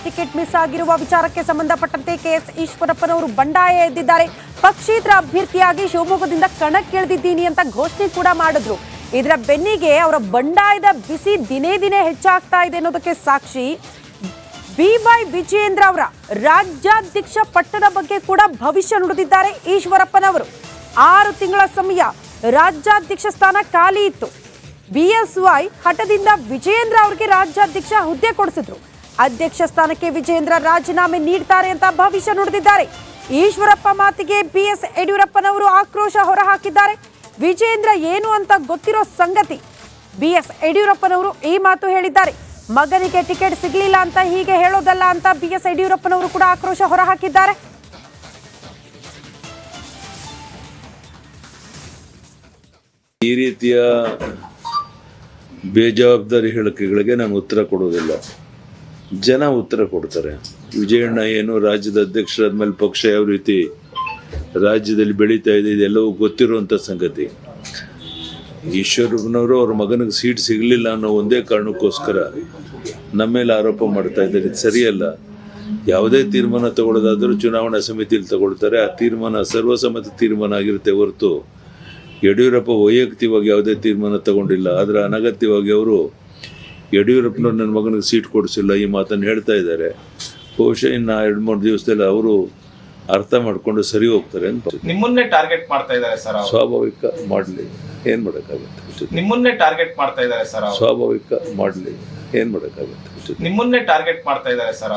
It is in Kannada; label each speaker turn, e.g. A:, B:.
A: ಟಿಕೆಟ್ ಮಿಸ್ ಆಗಿರುವ ವಿಚಾರಕ್ಕೆ ಸಂಬಂಧಪಟ್ಟಂತೆ ಕೆಎಸ್ ಈಶ್ವರಪ್ಪನವರು ಬಂಡಾಯ ಎದ್ದಿದ್ದಾರೆ. ಪಕ್ಷೇತರ ಅಭ್ಯರ್ಥಿಯಾಗಿ ಶಿವಮೊಗ್ಗದಿಂದ ಕಣಕ್ಕಿಳಿದಿದ್ದೀನಿ ಅಂತ ಘೋಷಣೆ ಕೂಡ ಮಾಡಿದ್ರು. ಇದರ ಬೆನ್ನಿಗೆ ಅವರ ಬಂಡಾಯದ ಬಿಸಿ ದಿನೇ ದಿನೇ ಹೆಚ್ಚಾಗ್ತಾ ಇದೆ ಅನ್ನೋದಕ್ಕೆ ಸಾಕ್ಷಿ BY ವಿಜಯೇಂದ್ರ ಅವರ ರಾಜ್ಯಾಧ್ಯಕ್ಷ ಪಟ್ಟದ ಬಗ್ಗೆ ಕೂಡ ಭವಿಷ್ಯ ನುಡಿದಿದ್ದಾರೆ ಈಶ್ವರಪ್ಪನವರು. 6 ತಿಂಗಳ ಸಮಯ ರಾಜ್ಯಾಧ್ಯಕ್ಷ ಸ್ಥಾನ ಖಾಲಿ ಇತ್ತು. BSY ಹಠದಿಂದ ವಿಜಯೇಂದ್ರ ಅವರಿಗೆ ರಾಜ್ಯಾಧ್ಯಕ್ಷ ಹುದ್ದೆ ಕೊಡಿಸಿದ್ರು. ಅಧ್ಯಕ್ಷ ಸ್ಥಾನಕ್ಕೆ ವಿಜಯೇಂದ್ರ ರಾಜೀನಾಮೆ ನೀಡ್ತಾರೆ ಅಂತ ಭವಿಷ್ಯ ನುಡಿದಿದ್ದಾರೆ. ಈಶ್ವರಪ್ಪ ಮಾತಿಗೆ BS ಯಡಿಯೂರಪ್ಪನವರು ಆಕ್ರೋಶ ಹೊರಹಾಕಿದ್ದಾರೆ. ವಿಜಯೇಂದ್ರ ಏನು ಅಂತ ಗೊತ್ತಿರೋ ಸಂಗತಿ BS ಯಡಿಯೂರಪ್ಪನವರು ಈ ಮಾತು ಹೇಳಿದ್ದಾರೆ. ಮಗನಿಗೆ ಟಿಕೆಟ್ ಸಿಗಲಿಲ್ಲ ಅಂತ ಹೀಗೆ ಹೇಳೋದಲ್ಲ ಅಂತ BS ಯಡಿಯೂರಪ್ಪನವರು ಕೂಡ ಆಕ್ರೋಶ ಹೊರಹಾಕಿದ್ದಾರೆ.
B: ಈ ರೀತಿಯ ಬೇಜವಾಬ್ದಾರಿ ಹೇಳಿಕೆಗಳಿಗೆ ನಾನು ಉತ್ತರ ಕೊಡೋದಿಲ್ಲ, ಜನ ಉತ್ತರ ಕೊಡ್ತಾರೆ. ವಿಜಯಣ್ಣ ಏನು ರಾಜ್ಯದ ಅಧ್ಯಕ್ಷರಾದ್ಮೇಲೆ ಪಕ್ಷ ಯಾವ ರೀತಿ ರಾಜ್ಯದಲ್ಲಿ ಬೆಳೀತಾ ಇದೆ ಇದೆಲ್ಲವೂ ಗೊತ್ತಿರುವಂಥ ಸಂಗತಿ. ಈಶ್ವರಪ್ಪನವರು ಅವ್ರ ಮಗನಿಗೆ ಸೀಟ್ ಸಿಗಲಿಲ್ಲ ಅನ್ನೋ ಒಂದೇ ಕಾರಣಕ್ಕೋಸ್ಕರ ನಮ್ಮ ಮೇಲೆ ಆರೋಪ ಮಾಡ್ತಾ ಇದ್ದಾರೆ. ಇದು ಸರಿಯಲ್ಲ. ಯಾವುದೇ ತೀರ್ಮಾನ ತಗೊಳ್ಳೋದಾದರೂ ಚುನಾವಣಾ ಸಮಿತಿಯಲ್ಲಿ ತಗೊಳ್ತಾರೆ. ಆ ತೀರ್ಮಾನ ಸರ್ವಸಮ್ಮತ ತೀರ್ಮಾನ ಆಗಿರುತ್ತೆ ಹೊರತು ಯಡಿಯೂರಪ್ಪ ವೈಯಕ್ತಿಕವಾಗಿ ಯಾವುದೇ ತೀರ್ಮಾನ ತಗೊಂಡಿಲ್ಲ. ಆದರೆ ಅನಗತ್ಯವಾಗಿ ಅವರು ಯಡಿಯೂರಪ್ಪನವ್ರು ನನ್ನ ಮಗನಿಗೆ ಸೀಟ್ ಕೊಡಿಸಿಲ್ಲ ಈ ಮಾತನ್ನು ಹೇಳ್ತಾ ಇದ್ದಾರೆ. ಬಹುಶಃ ಇನ್ನು 2-3 ದಿವಸದಲ್ಲಿ ಅವರು ಅರ್ಥ ಮಾಡ್ಕೊಂಡು ಸರಿ ಹೋಗ್ತಾರೆ ಅಂತ.
C: ನಿಮ್ಮನ್ನೇ ಟಾರ್ಗೆಟ್ ಮಾಡ್ತಾ ಇದ್ದಾರೆ ಸರ್.
B: ಸ್ವಾಭಾವಿಕ ಮಾಡಲಿ, ಏನು ಮಾಡೋಕ್ಕಾಗುತ್ತೆ.
C: ನಿಮ್ಮನ್ನೇ ಟಾರ್ಗೆಟ್ ಮಾಡ್ತಾ ಇದ್ದಾರೆ ಸರ್.
B: ಸ್ವಾಭಾವಿಕ ಮಾಡಲಿ, ಏನು ಮಾಡೋಕ್ಕಾಗುತ್ತೆ.
C: ನಿಮ್ಮನ್ನೇ ಟಾರ್ಗೆಟ್ ಮಾಡ್ತಾ ಇದ್ದಾರೆ ಸರ್.